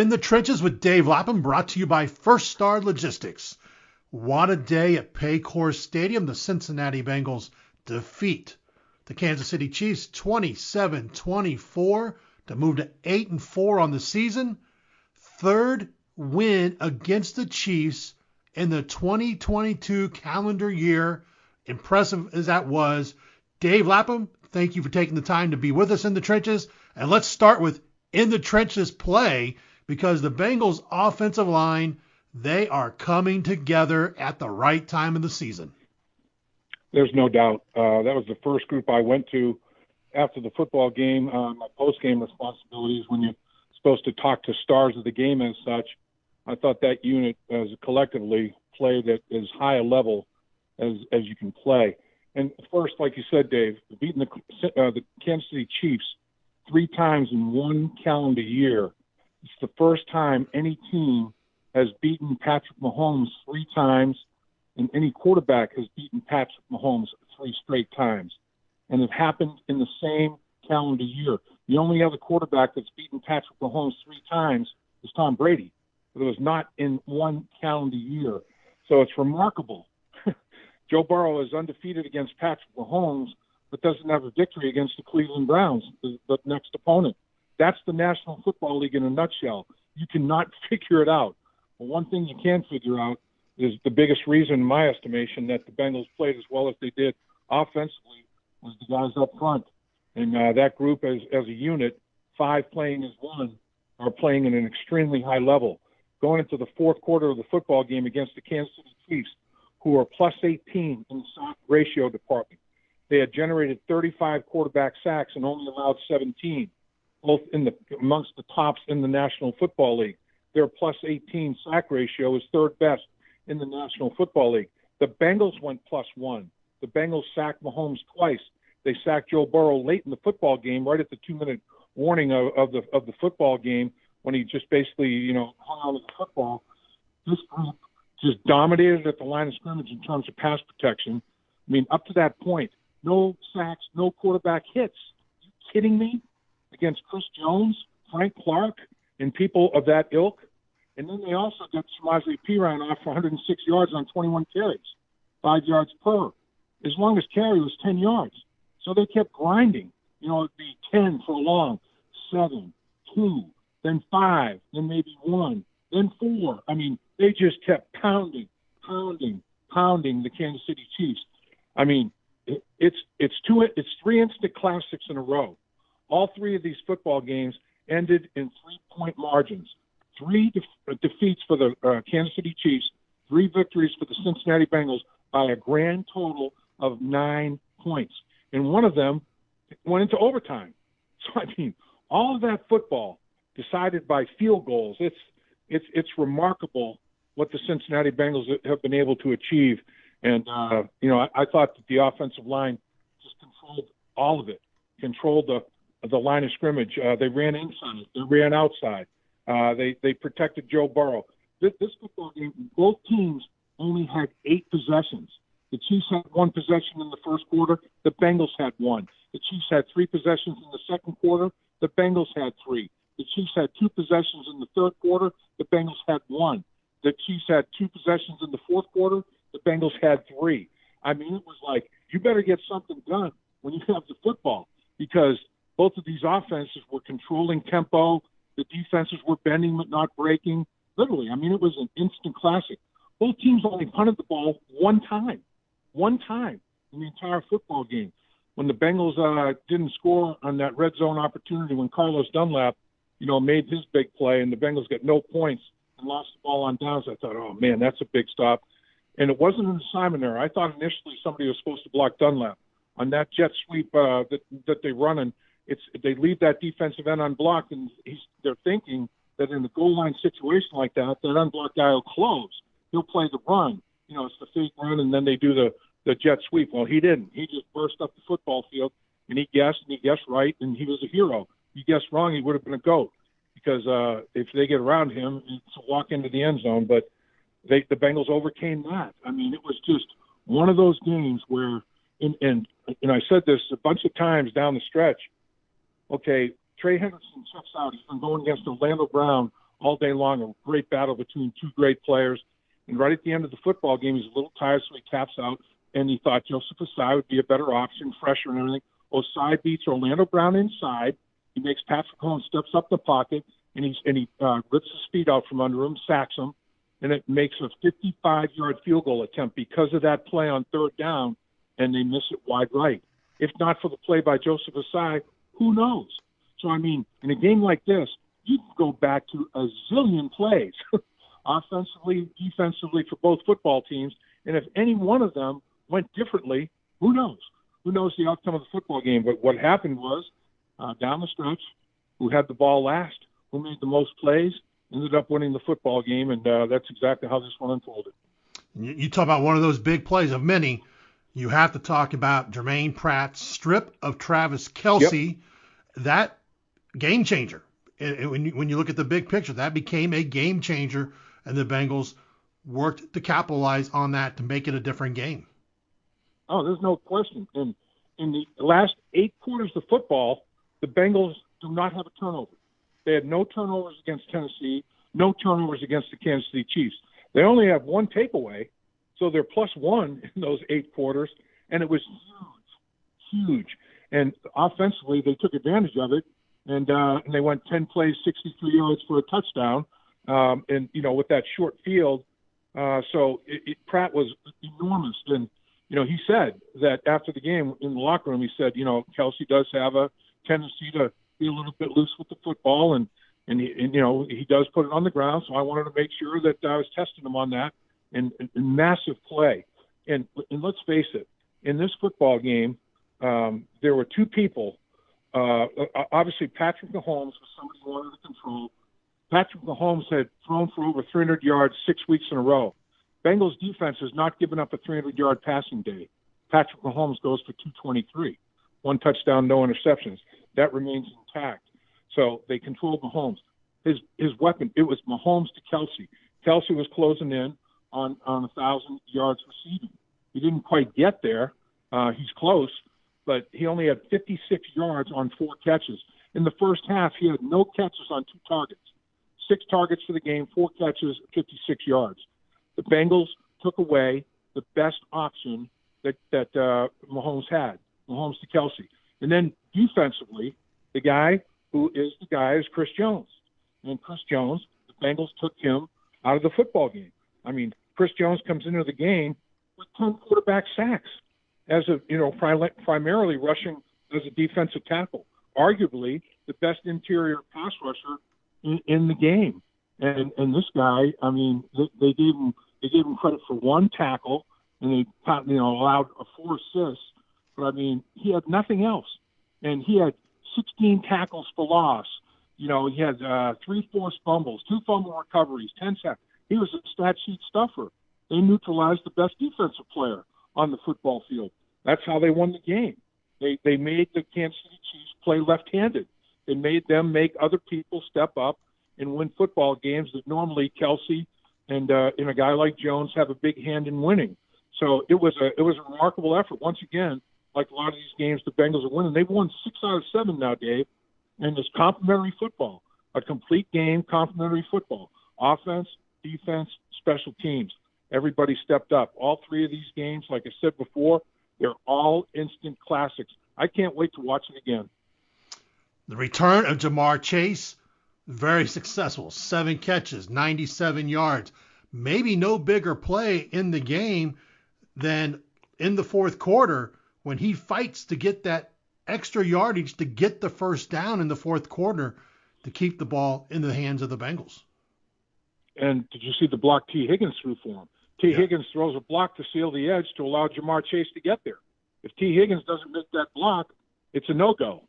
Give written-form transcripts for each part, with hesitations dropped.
in the trenches with Dave Lapham, brought to you by First Star Logistics. What a day at Paycor Stadium. The Cincinnati Bengals defeat the Kansas City Chiefs 27-24 to move to 8-4 on the season. Third win against the Chiefs in the 2022 calendar year. Impressive as that was. Dave Lapham, thank you for taking the time to be with us in the trenches. And let's start with in the trenches play, because the Bengals offensive line, they are coming together at the right time of the season. There's no doubt. That was the first group I went to after the football game. My post-game responsibilities, when you're supposed to talk to stars of the game as such, I thought that unit as collectively played at as high a level as you can play. And first, like you said, Dave, beating the Kansas City Chiefs 3 times in one calendar year. It's the first time any team has beaten Patrick Mahomes 3 times, and any quarterback has beaten Patrick Mahomes 3 straight times. And it happened in the same calendar year. The only other quarterback that's beaten Patrick Mahomes 3 times is Tom Brady, but it was not in one calendar year. So it's remarkable. Joe Burrow is undefeated against Patrick Mahomes, but doesn't have a victory against the Cleveland Browns, the next opponent. That's the National Football League in a nutshell. You cannot figure it out. But one thing you can figure out is the biggest reason, in my estimation, that the Bengals played as well as they did offensively was the guys up front. And that group as a unit, 5 playing as one, are playing at an extremely high level. Going into the fourth quarter of the football game against the Kansas City Chiefs, who are plus 18 in the sack ratio department. They had generated 35 quarterback sacks and only allowed 17, both amongst the tops in the National Football League. Their plus 18 sack ratio is third best in the National Football League. The Bengals went plus 1. The Bengals sacked Mahomes twice. They sacked Joe Burrow late in the football game, right at the 2-minute warning of the football game, when he just basically, hung on to the football. This group just dominated at the line of scrimmage in terms of pass protection. I mean, up to that point, no sacks, no quarterback hits. Are you kidding me? Against Chris Jones, Frank Clark, and people of that ilk. And then they also got Samaje Perine off for 106 yards on 21 carries, 5 yards per. His longest carry was 10 yards. So they kept grinding. It'd be 10 for a long, 7, 2, then 5, then maybe 1, then 4. I mean, they just kept pounding the Kansas City Chiefs. I mean, it's 3 instant classics in a row. All 3 of these football games ended in 3-point margins. 3 defeats for the Kansas City Chiefs, 3 victories for the Cincinnati Bengals by a grand total of 9 points. And one of them went into overtime. So, I mean, all of that football decided by field goals. It's remarkable what the Cincinnati Bengals have been able to achieve. And, I thought that the offensive line just controlled all of it, controlled the line of scrimmage. They ran inside. They ran outside. They protected Joe Burrow. This football game, both teams only had 8 possessions. The Chiefs had 1 possession in the first quarter. The Bengals had 1. The Chiefs had 3 possessions in the second quarter. The Bengals had 3. The Chiefs had 2 possessions in the third quarter. The Bengals had 1. The Chiefs had 2 possessions in the fourth quarter. The Bengals had 3. I mean, it was like, you better get something done when you have the football, because both of these offenses were controlling tempo. The defenses were bending but not breaking. Literally, I mean, it was an instant classic. Both teams only punted the ball one time in the entire football game. When the Bengals didn't score on that red zone opportunity, when Carlos Dunlap, made his big play, and the Bengals got no points and lost the ball on downs, I thought, oh man, that's a big stop. And it wasn't an assignment error. I thought initially somebody was supposed to block Dunlap on that jet sweep that they run, and they leave that defensive end unblocked, and they're thinking that in the goal line situation like that unblocked guy will close. He'll play the run. It's the fake run, and then they do the jet sweep. Well, he didn't. He just burst up the football field, and he guessed right, and he was a hero. He guessed wrong, he would have been a GOAT, because if they get around him, it's a walk into the end zone. But the Bengals overcame that. I mean, it was just one of those games where, and I said this a bunch of times down the stretch, okay, Trey Hendrickson checks out. He's been going against Orlando Brown all day long, a great battle between two great players. And right at the end of the football game, he's a little tired, so he taps out, and he thought Joseph Ossai would be a better option, fresher and everything. Ossai beats Orlando Brown inside. He makes Patrick Mahomes steps up the pocket, and he rips his speed out from under him, sacks him, and it makes a 55-yard field goal attempt because of that play on third down, and they miss it wide right. If not for the play by Joseph Ossai, who knows? So, I mean, in a game like this, you can go back to a zillion plays, offensively, defensively, for both football teams, and if any one of them went differently, who knows? Who knows the outcome of the football game? But what happened was, down the stretch, who had the ball last, who made the most plays, ended up winning the football game, and that's exactly how this one unfolded. You talk about one of those big plays of many. You have to talk about Germaine Pratt's strip of Travis Kelce. Yep. That game changer. And when you look at the big picture, that became a game changer, and the Bengals worked to capitalize on that to make it a different game. Oh, there's no question. In the last 8 quarters of football, the Bengals do not have a turnover. They had no turnovers against Tennessee, no turnovers against the Kansas City Chiefs. They only have one takeaway, so they're +1 in those 8 quarters, and it was huge. And offensively, they took advantage of it, and they went 10 plays, 63 yards for a touchdown, and, with that short field. So Pratt was enormous. And, he said that after the game in the locker room, he said, Kelce does have a tendency to be a little bit loose with the football, and he does put it on the ground. So I wanted to make sure that I was testing him on that. And massive play. And let's face it, in this football game, there were 2 people. Obviously, Patrick Mahomes was somebody who wanted to control. Patrick Mahomes had thrown for over 300 yards 6 weeks in a row. Bengals defense has not given up a 300-yard passing day. Patrick Mahomes goes for 223. 1 touchdown, no interceptions. That remains intact. So they controlled Mahomes. His weapon, it was Mahomes to Kelce. Kelce was closing in on 1,000 yards receiving. He didn't quite get there. He's close, but he only had 56 yards on 4 catches. In the first half, he had no catches on 2 targets. 6 targets for the game, 4 catches, 56 yards. The Bengals took away the best option that Mahomes had, Mahomes to Kelce. And then defensively, the guy is Chris Jones. And Chris Jones, the Bengals took him out of the football game. I mean, Chris Jones comes into the game with 10 quarterback sacks as primarily rushing as a defensive tackle, arguably the best interior pass rusher in the game. And this guy, I mean, they gave him credit for 1 tackle, and they allowed 4 assists. But I mean, he had nothing else, and he had 16 tackles for loss. He had 3 forced fumbles, 2 fumble recoveries, 10 sacks. He was a stat sheet stuffer. They neutralized the best defensive player on the football field. That's how they won the game. They made the Kansas City Chiefs play left-handed. They made them make other people step up and win football games that normally Kelce and a guy like Jones have a big hand in winning. So it was a remarkable effort. Once again, like a lot of these games, the Bengals are winning. They've won 6 out of 7 now, Dave, and it's complementary football, a complete game, complementary football, offense, defense, special teams. Everybody stepped up. All 3 of these games, like I said before, they're all instant classics. I can't wait to watch it again. The return of Ja'Marr Chase, very successful. 7 catches, 97 yards. Maybe no bigger play in the game than in the fourth quarter when he fights to get that extra yardage to get the first down in the fourth quarter to keep the ball in the hands of the Bengals. And did you see the block T. Higgins threw for him? Higgins throws a block to seal the edge to allow Ja'Marr Chase to get there. If T. Higgins doesn't make that block, it's a no-go.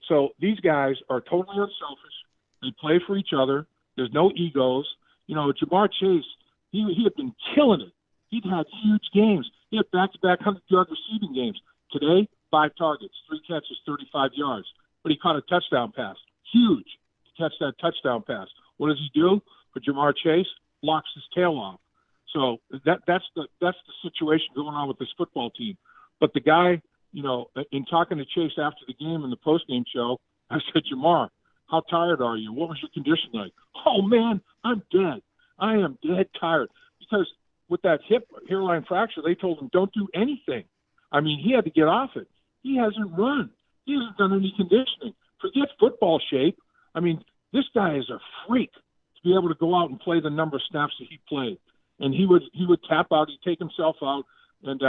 So these guys are totally unselfish. They play for each other. There's no egos. Ja'Marr Chase, he had been killing it. He'd had huge games. He had back-to-back 100-yard receiving games. Today, 5 targets, 3 catches, 35 yards. But he caught a touchdown pass. Huge to catch that touchdown pass. What does he do for Ja'Marr Chase? Blocks his tail off. So that's the situation going on with this football team. But the guy, in talking to Chase after the game in the postgame show, I said, Ja'Marr, How tired are you? What was your condition like? Oh, man, I'm dead. I am dead tired. Because with that hip hairline fracture, they told him don't do anything. I mean, he had to get off it. He hasn't run. He hasn't done any conditioning. Forget football shape. I mean, this guy is a freak to be able to go out and play the number of snaps that he played. And he would tap out. He'd take himself out. And,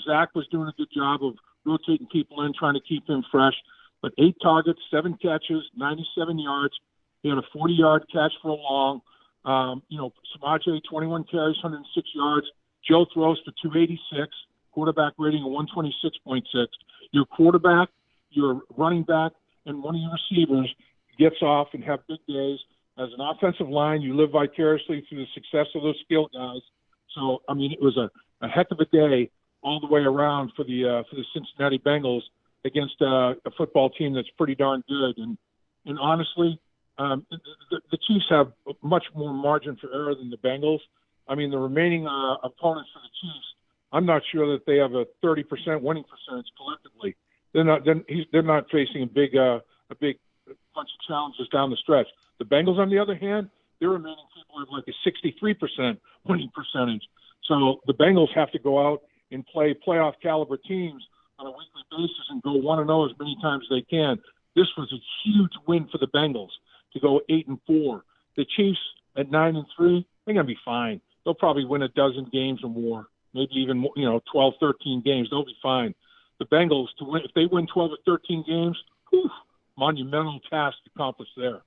Zach was doing a good job of rotating people in, trying to keep him fresh. But 8 targets, 7 catches, 97 yards. He had a 40-yard catch for a long. Samaje, 21 carries, 106 yards. Joe throws for 286. Quarterback rating of 126.6. Your quarterback, your running back, and one of your receivers gets off and have big days. As an offensive line, you live vicariously through the success of those skill guys. So, I mean, it was a heck of a day all the way around for the Cincinnati Bengals against a football team that's pretty darn good. And honestly, the Chiefs have much more margin for error than the Bengals. I mean, the remaining opponents for the Chiefs, I'm not sure that they have a 30% winning percentage collectively. They're not facing a big bunch of challenges down the stretch. The Bengals, on the other hand, their remaining people have like a 63% winning percentage. So the Bengals have to go out and play playoff caliber teams on a weekly basis and go 1-0 as many times as they can. This was a huge win for the Bengals to go 8-4. The Chiefs at 9-3, they're gonna be fine. They'll probably win a dozen games or more, maybe even 12, 13 games. They'll be fine. The Bengals, to win, if they win 12 or 13 games, monumental task accomplished there.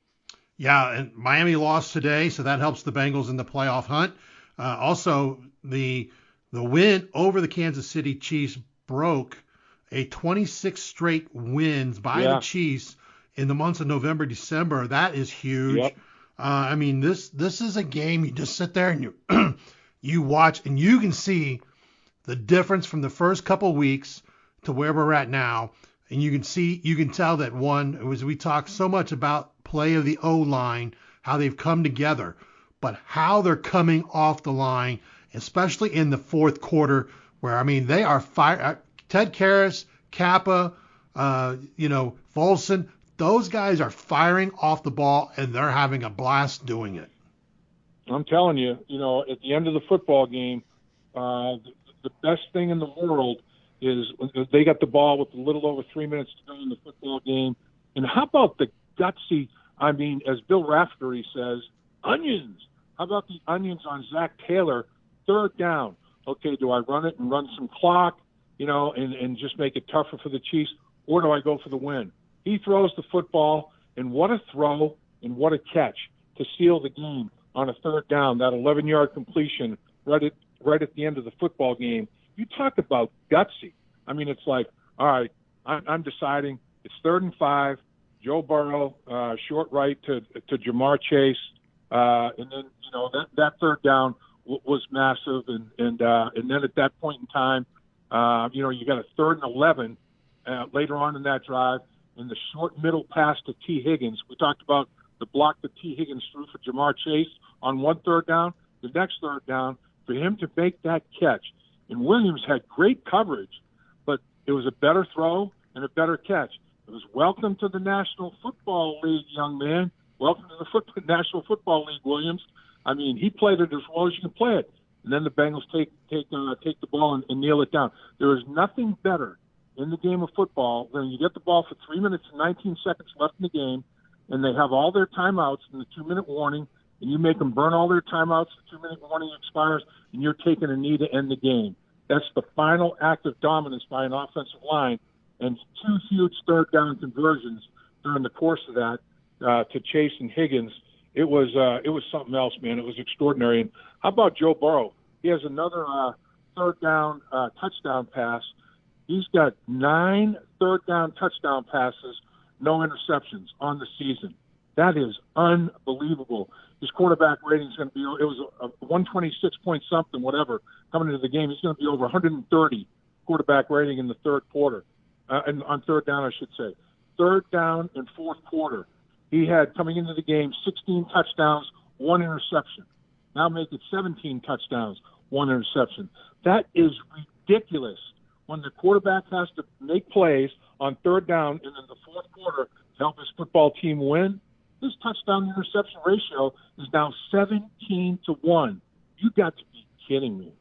Yeah, and Miami lost today, so that helps the Bengals in the playoff hunt. Also, the win over the Kansas City Chiefs broke a 26 straight wins by the Chiefs in the months of November, December. That is huge. Yep. I mean, this is a game you just sit there and you watch, and you can see the difference from the first couple of weeks to where we're at now. And you can tell that we talk so much about play of the O-line, how they've come together, but how they're coming off the line, especially in the fourth quarter, where, I mean, they are fire. Ted Karras, Kappa, Volson, those guys are firing off the ball, and they're having a blast doing it. I'm telling you, at the end of the football game, the best thing in the world is they got the ball with a little over 3 minutes to go in the football game. And how about the gutsy, I mean, as Bill Raftery says, onions. How about the onions on Zach Taylor, third down? Okay, do I run it and run some clock, and just make it tougher for the Chiefs, or do I go for the win? He throws the football, and what a throw and what a catch to seal the game on a third down, that 11-yard completion right at the end of the football game. You talk about gutsy. I mean, it's like, all right, I'm deciding it's 3rd and 5. Joe Burrow, short right to Jamar Chase, and then that third down was massive, and then at that point in time, you got a 3rd and 11 later on in that drive, and the short middle pass to T. Higgins. We talked about the block that T. Higgins threw for Jamar Chase on one third down. The next third down, for him to make that catch. And Williams had great coverage, but it was a better throw and a better catch. It was welcome to the National Football League, young man. Welcome to the National Football League, Williams. I mean, he played it as well as you can play it. And then the Bengals take the ball and kneel it down. There is nothing better in the game of football than you get the ball for 3 minutes and 19 seconds left in the game, and they have all their timeouts in the 2-minute warning, and you make them burn all their timeouts, the 2-minute warning expires, and you're taking a knee to end the game. That's the final act of dominance by an offensive line, and 2 huge third down conversions during the course of that to Chase and Higgins. It was something else, man. It was extraordinary. And how about Joe Burrow? He has another third down touchdown pass. He's got 9 third down touchdown passes, no interceptions on the season. That is unbelievable. His quarterback rating is going to be, it was a 126 point something, whatever, coming into the game. He's going to be over 130 quarterback rating in the third quarter, and on third down, I should say. Third down and fourth quarter. He had, coming into the game, 16 touchdowns, 1 interception. Now make it 17 touchdowns, 1 interception. That is ridiculous when the quarterback has to make plays on third down and in the fourth quarter help his football team win. His touchdown-interception ratio is now 17-1. You got to be kidding me.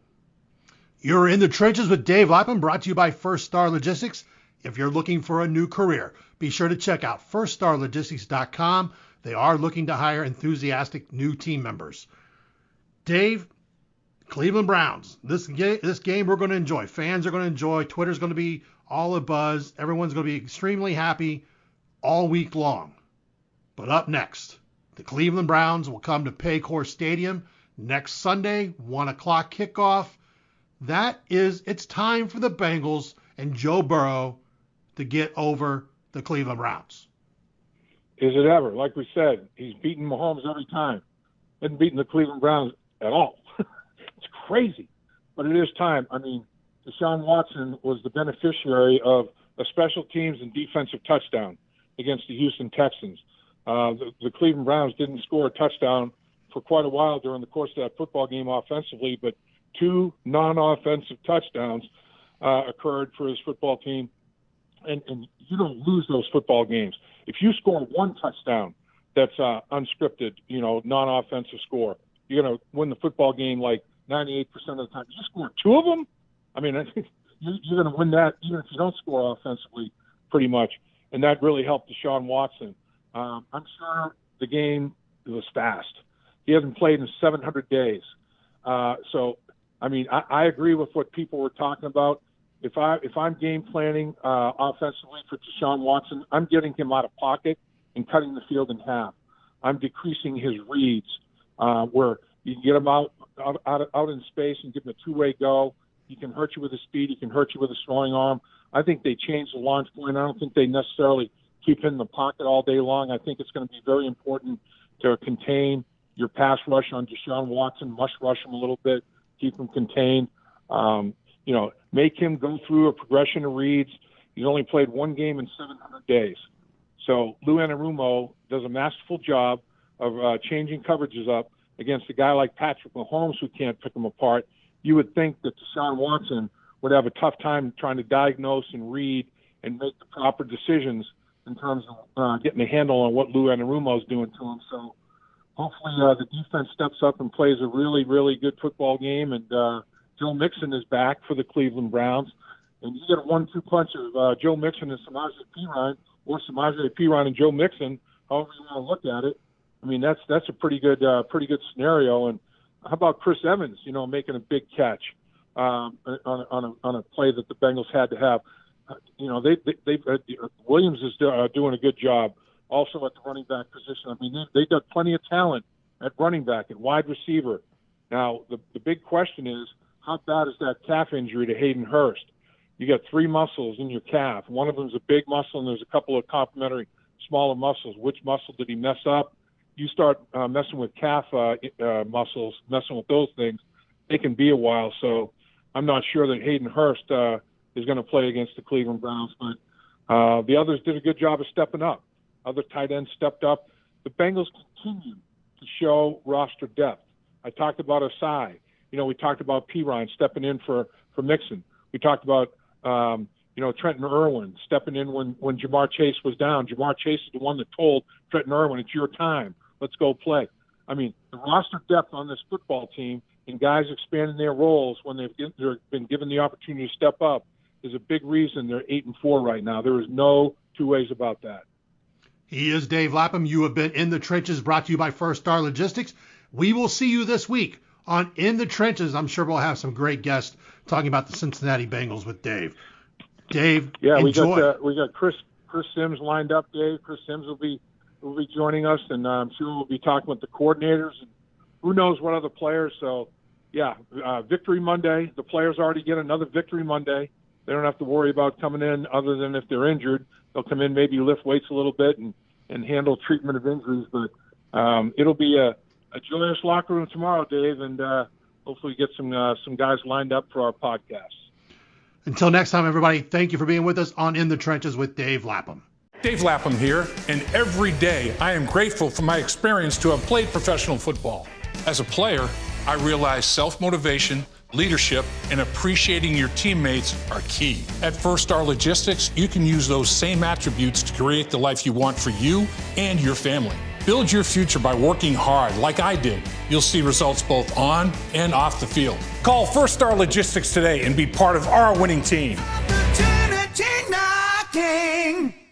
You're in the trenches with Dave Lapham, brought to you by First Star Logistics. If you're looking for a new career, be sure to check out firststarlogistics.com. They are looking to hire enthusiastic new team members. Dave, Cleveland Browns. This game we're going to enjoy. Fans are going to enjoy. Twitter's going to be all abuzz. Everyone's going to be extremely happy all week long. But up next, the Cleveland Browns will come to Paycor Stadium next Sunday, 1 o'clock kickoff. It's time for the Bengals and Joe Burrow to get over the Cleveland Browns. Is it ever? Like we said, he's beaten Mahomes every time. Hasn't beaten the Cleveland Browns at all. It's crazy. But it is time. I mean, Deshaun Watson was the beneficiary of a special teams and defensive touchdown against the Houston Texans. The Cleveland Browns didn't score a touchdown for quite a while during the course of that football game offensively, but 2 non-offensive touchdowns occurred for his football team. And you don't lose those football games. If you score 1 touchdown that's unscripted, non-offensive score, you're going to win the football game like 98% of the time. You score 2 of them, I mean, I think you're going to win that even if you don't score offensively pretty much. And that really helped Deshaun Watson. I'm sure the game was fast. He hasn't played in 700 days. So, I mean, I agree with what people were talking about. If I'm game planning offensively for Deshaun Watson, I'm getting him out of pocket and cutting the field in half. I'm decreasing his reads where you can get him out in space and give him a 2-way go. He can hurt you with his speed. He can hurt you with his throwing arm. I think they changed the launch point. I don't think they necessarily keep him in the pocket all day long. I think it's going to be very important to contain your pass rush on Deshaun Watson, mush rush him a little bit, keep him contained. Make him go through a progression of reads. He's only played 1 game in 700 days. So Lou Anarumo does a masterful job of changing coverages up against a guy like Patrick Mahomes who can't pick them apart. You would think that Deshaun Watson would have a tough time trying to diagnose and read and make the proper decisions in terms of getting a handle on what Lou Anarumo is doing to him. So hopefully the defense steps up and plays a really, really good football game. And Joe Mixon is back for the Cleveland Browns. And you get a 1-2 punch of Joe Mixon and Samaje Perine, or Samaje Perine and Joe Mixon, however you want to look at it. I mean, that's a pretty good scenario. And how about Chris Evans, making a big catch on a play that the Bengals had to have. Williams is doing a good job also at the running back position. I mean, they got plenty of talent at running back and wide receiver. Now, the big question is, how bad is that calf injury to Hayden Hurst? You got 3 muscles in your calf. One of them is a big muscle, and there's a couple of complementary smaller muscles. Which muscle did he mess up? You start messing with calf muscles, messing with those things, it can be a while. So I'm not sure that Hayden Hurst is going to play against the Cleveland Browns, but the others did a good job of stepping up. Other tight ends stepped up. The Bengals continue to show roster depth. I talked about Asai. We talked about Perine stepping in for Mixon. We talked about, Trenton Irwin stepping in when Jamar Chase was down. Jamar Chase is the one that told Trenton Irwin, it's your time. Let's go play. I mean, the roster depth on this football team and guys expanding their roles when they've been given the opportunity to step up is a big reason they're 8-4 right now. There is no 2 ways about that. He is Dave Lapham. You have been In the Trenches, brought to you by First Star Logistics. We will see you this week on In the Trenches. I'm sure we'll have some great guests talking about the Cincinnati Bengals with Dave. Dave, yeah, enjoy. we got Chris Sims lined up, Dave. Chris Sims will be joining us, and I'm sure we'll be talking with the coordinators and who knows what other players. So, yeah, Victory Monday. The players already get another Victory Monday. They don't have to worry about coming in other than if they're injured. They'll come in, maybe lift weights a little bit and handle treatment of injuries. But it'll be a joyous locker room tomorrow, Dave, and hopefully get some guys lined up for our podcast. Until next time, everybody, thank you for being with us on In the Trenches with Dave Lapham. Dave Lapham here, and every day I am grateful for my experience to have played professional football. As a player, I realized self-motivation, leadership, and appreciating your teammates are key. At First Star Logistics, you can use those same attributes to create the life you want for you and your family. Build your future by working hard like I did. You'll see results both on and off the field. Call First Star Logistics today and be part of our winning team. Opportunity knocking.